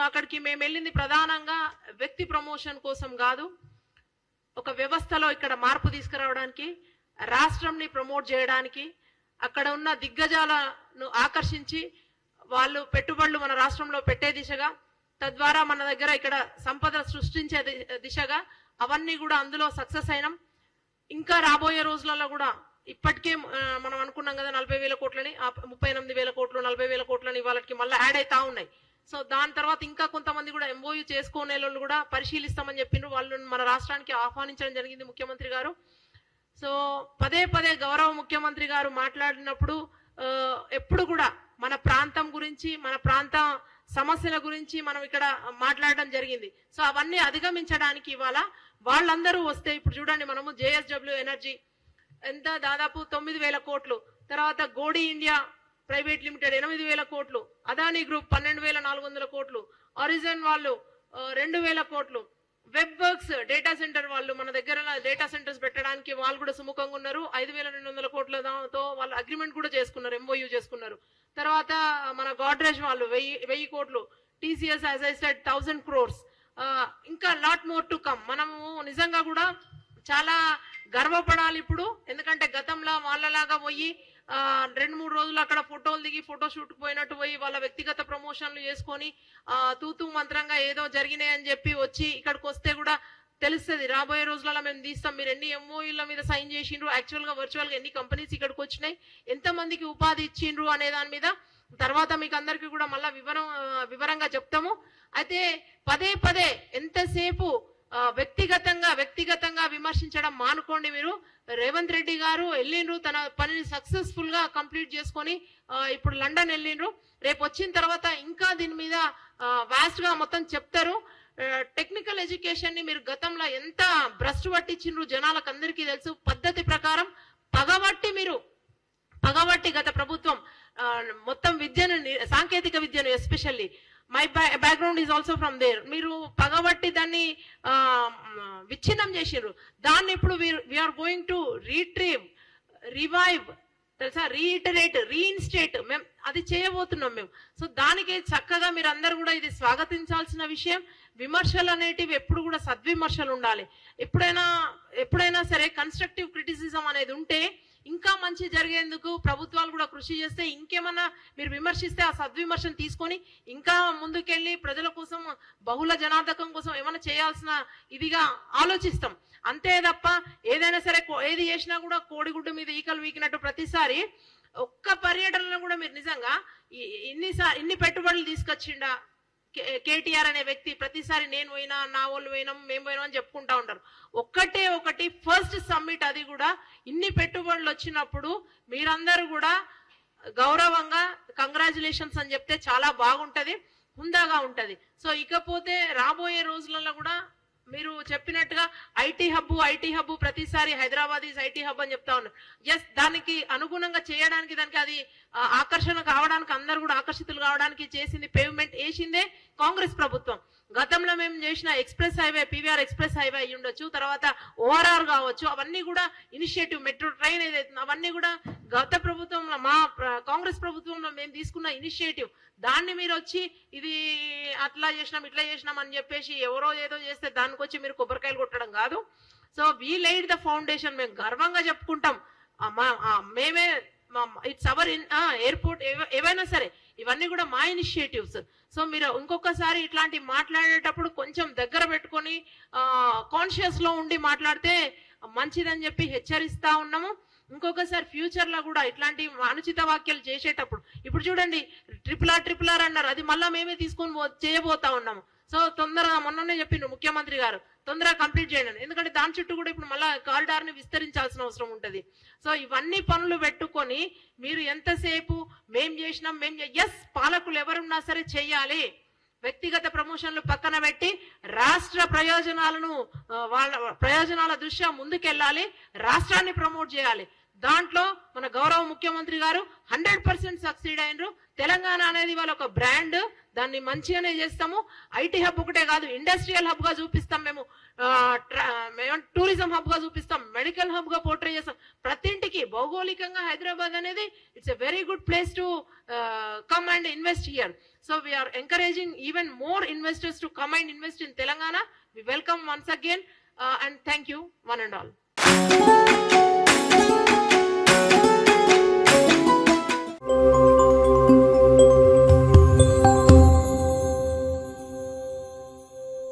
అక్కడికి మేము వెళ్ళింది ప్రధానంగా వ్యక్తి ప్రమోషన్ కోసం కాదు, ఒక వ్యవస్థలో ఇక్కడ మార్పు తీసుకురావడానికి, రాష్ట్రంని ప్రమోట్ చేయడానికి, అక్కడ ఉన్న దిగ్గజాలను ఆకర్షించి వాళ్ళు పెట్టుబడులు మన రాష్ట్రంలో పెట్టే దిశగా, తద్వారా మన దగ్గర ఇక్కడ సంపద సృష్టించే దిశగా అవన్నీ కూడా అందులో సక్సెస్ అయినాం. ఇంకా రాబోయే రోజులలో కూడా ఇప్పటికే మనం అనుకున్నాం కదా 40,000 కోట్లని, 38,000 కోట్లు 40,000 కోట్లని వాళ్ళకి మళ్ళీ యాడ్ అవుతా ఉన్నాయి. సో దాని తర్వాత ఇంకా కొంతమంది కూడా ఎంఓయూ చేసుకునే వాళ్ళు కూడా పరిశీలిస్తామని చెప్పిండ్రు. వాళ్ళు మన రాష్ట్రానికి ఆహ్వానించడం జరిగింది ముఖ్యమంత్రి గారు. సో పదే పదే గౌరవ ముఖ్యమంత్రి గారు మాట్లాడినప్పుడు ఎప్పుడు కూడా మన ప్రాంతం గురించి, మన ప్రాంత సమస్యల గురించి మనం ఇక్కడ మాట్లాడడం జరిగింది. సో అవన్నీ అధిగమించడానికి ఇవాళ వాళ్ళందరూ వస్తే, ఇప్పుడు చూడండి మనము జేఎస్డబ్ల్యూ ఎనర్జీ ఎంత దాదాపు 9,000 కోట్లు, తర్వాత గోడి ఇండియా ప్రైవేట్ లిమిటెడ్ 8,000 కోట్లు, అదానీ గ్రూప్ 12,400 కోట్లు, ఆరిజన్ వాళ్ళు 2,000 కోట్లు, వెబ్ వర్క్స్ డేటా సెంటర్ వాళ్ళు మన దగ్గర డేటా సెంటర్స్ పెట్టడానికి వాళ్ళు కూడా సుముఖంగా ఉన్నారు. 5,200 కోట్లతో వాళ్ళు అగ్రిమెంట్ కూడా చేసుకున్నారు, ఎంఓయూ చేసుకున్నారు. తర్వాత మన గోడ్రేజ్ వాళ్ళు 1,000 కోట్లు, TCS as I said 1,000 crores, ఇంకా లాట్ మోర్ టు కమ్. మనము నిజంగా కూడా చాలా గర్వపడాలి ఇప్పుడు. ఎందుకంటే గతంలో వాళ్ళలాగా పోయి 2-3 రోజులు అక్కడ ఫోటోలు దిగి ఫోటోషూట్ పోయినట్టు పోయి వాళ్ళ వ్యక్తిగత ప్రమోషన్లు చేసుకొని తూతూ మంత్రంగా ఏదో జరిగినాయి అని చెప్పి వచ్చి ఇక్కడికి వస్తే కూడా తెలుస్తుంది. రాబోయే రోజులలో మేము తీస్తాం, మీరు ఎన్ని ఎంఓయూల మీద సైన్ చేసిండ్రు, యాక్చువల్ గా వర్చువల్ గా ఎన్ని కంపెనీస్ ఇక్కడికి వచ్చినాయి, ఎంతమందికి ఉపాధి ఇచ్చిండ్రు అనే దాని మీద తర్వాత మీకు అందరికీ కూడా మళ్ళా వివరంగా చెప్తాము. అయితే పదే పదే ఎంతసేపు వ్యక్తిగతంగా విమర్శించడం మానుకోండి. మీరు రేవంత్ రెడ్డి గారు వెళ్ళిండ్రు, తన పనిని సక్సెస్ఫుల్ గా కంప్లీట్ చేసుకొని ఇప్పుడు లండన్ వెళ్ళిండ్రు. రేపు వచ్చిన తర్వాత ఇంకా దీని మీద వాస్ట్ గా మొత్తం చెప్తారు. టెక్నికల్ ఎడ్యుకేషన్ ని మీరు గతంలో ఎంత భ్రష్టు పట్టించిండ్రు జనాలకు అందరికీ తెలుసు. పద్ధతి ప్రకారం పగబట్టి గత ప్రభుత్వం మొత్తం విద్యను, సాంకేతిక విద్యను, especially my background is also from there, మీరు పగబట్టి దాన్ని విచ్ఛిన్నం చేసిర్రు. దాన్ని ఇప్పుడు వీఆర్ గోయింగ్ టు రివైవ్ తెలుసా, రీఇటరేట్, రీఇన్స్టేట్ మేము అది చేయబోతున్నాం మేము. సో దానికి చక్కగా మీరు అందరు కూడా ఇది స్వాగతించాల్సిన విషయం. విమర్శలు అనేటివి ఎప్పుడు కూడా సద్విమర్శలు ఉండాలి. ఎప్పుడైనా సరే కన్స్ట్రక్టివ్ క్రిటిసిజం అనేది ఉంటే ఇంకా మంచి జరిగేందుకు ప్రభుత్వాలు కూడా కృషి చేస్తే, ఇంకేమన్నా మీరు విమర్శిస్తే ఆ సద్విమర్శను తీసుకొని ఇంకా ముందుకెళ్ళి ప్రజల కోసం, బహుళ జనార్దకం కోసం ఏమైనా చేయాల్సిన ఇదిగా ఆలోచిస్తాం. అంతే తప్ప ఏదైనా సరే ఏది చేసినా కూడా కోడిగుడ్డు మీద ఈకలు వీకినట్టు ప్రతిసారి ఒక్క పర్యటనలో కూడా మీరు నిజంగా ఇన్ని పెట్టుబడులు తీసుకొచ్చిండా కేటీఆర్ అనే వ్యక్తి, ప్రతిసారి నేను పోయినా, నా వాళ్ళు పోయినాం, మేము పోయినాం అని చెప్పుకుంటా ఉంటారు. ఒకటి ఫస్ట్ సమ్మిట్, అది కూడా ఇన్ని పెట్టుబడులు వచ్చినప్పుడు మీరందరూ కూడా గౌరవంగా కంగ్రాచులేషన్స్ అని చెప్తే చాలా బాగుంటది, హుందాగా ఉంటది. సో ఇకపోతే రాబోయే రోజులలో కూడా మీరు చెప్పినట్టుగా ఐటీ హబ్ ప్రతిసారి హైదరాబాద్ ఈజ్ ఐటీ హబ్ అని చెప్తా ఉన్నారు. ఎస్, దానికి అనుగుణంగా చేయడానికి, దానికి అది ఆకర్షణ కావడానికి, అందరు కూడా ఆకర్షితులు కావడానికి చేసింది, పేమెంట్ వేసిందే కాంగ్రెస్ ప్రభుత్వం. గతంలో మేము చేసిన express highway, PVR express highway అయ్యి ఉండొచ్చు, తర్వాత ఓఆర్ఆర్ కావచ్చు, అవన్నీ కూడా ఇనిషియేటివ్, మెట్రో ట్రైన్ ఏదైతే అవన్నీ కూడా గత ప్రభుత్వంలో, మా కాంగ్రెస్ ప్రభుత్వంలో మేము తీసుకున్న ఇనిషియేటివ్. దాన్ని మీరు వచ్చి ఇది అట్లా చేసినాం ఇట్లా చేసినాం అని చెప్పేసి ఎవరో ఏదో చేస్తే దానికి వచ్చి మీరు కొబ్బరికాయలు కొట్టడం కాదు. సో వీ లైడ్ ద ఫౌండేషన్, మేము గర్వంగా చెప్పుకుంటాం. మేమే, ఇట్స్ అవర్ ఎయిర్పోర్ట్, ఏవైనా సరే ఇవన్నీ కూడా మా ఇనిషియేటివ్స్. సో మీరు ఇంకొకసారి ఇట్లాంటి మాట్లాడేటప్పుడు కొంచెం దగ్గర పెట్టుకొని కాన్షియస్ లో ఉండి మాట్లాడితే మంచిదని చెప్పి హెచ్చరిస్తా ఉన్నాము. ఇంకొకసారి ఫ్యూచర్ లో కూడా ఇట్లాంటి అనుచిత వ్యాఖ్యలు చేసేటప్పుడు, ఇప్పుడు చూడండి ట్రిపుల్ ఆర్ అన్నారు, అది మళ్ళా మేమే తీసుకొని చేయబోతా ఉన్నాము. సో తొందరగా, మొన్ననే చెప్పిండ్రు ముఖ్యమంత్రి గారు, తొందరగా కంప్లీట్ చేయండి. ఎందుకంటే దాని చుట్టూ కూడా ఇప్పుడు మళ్ళా కారిడార్ ని విస్తరించాల్సిన అవసరం ఉంటది. సో ఇవన్నీ పనులు పెట్టుకొని మీరు ఎంతసేపు మేం చేసినాం, ఎస్, పాలకులు ఎవరున్నా సరే చెయ్యాలి. వ్యక్తిగత ప్రమోషన్లు పక్కన పెట్టి రాష్ట్ర ప్రయోజనాలను, వాళ్ళ ప్రయోజనాల దృష్ట్యా ముందుకెళ్ళాలి, రాష్ట్రాన్ని ప్రమోట్ చేయాలి. దాంట్లో మన గౌరవ ముఖ్యమంత్రి గారు 100% సక్సీడ్ అయినరు. తెలంగాణ అనేది వాళ్ళ ఒక బ్రాండ్, దాన్ని మంచిగానే చేస్తాము. ఐటీ హబ్ ఒకటే కాదు, ఇండస్ట్రియల్ హబ్ గా చూపిస్తాం మేము, టూరిజం హబ్ గా చూపిస్తాం, మెడికల్ హబ్ గా పోర్ట్రే చేస్తాం. ప్రతి ఇంటికి భౌగోళికంగా హైదరాబాద్ అనేది it's a very good place to come and invest here. So we are encouraging even more investors to come and invest in Telangana. We welcome once again and thank you one and all.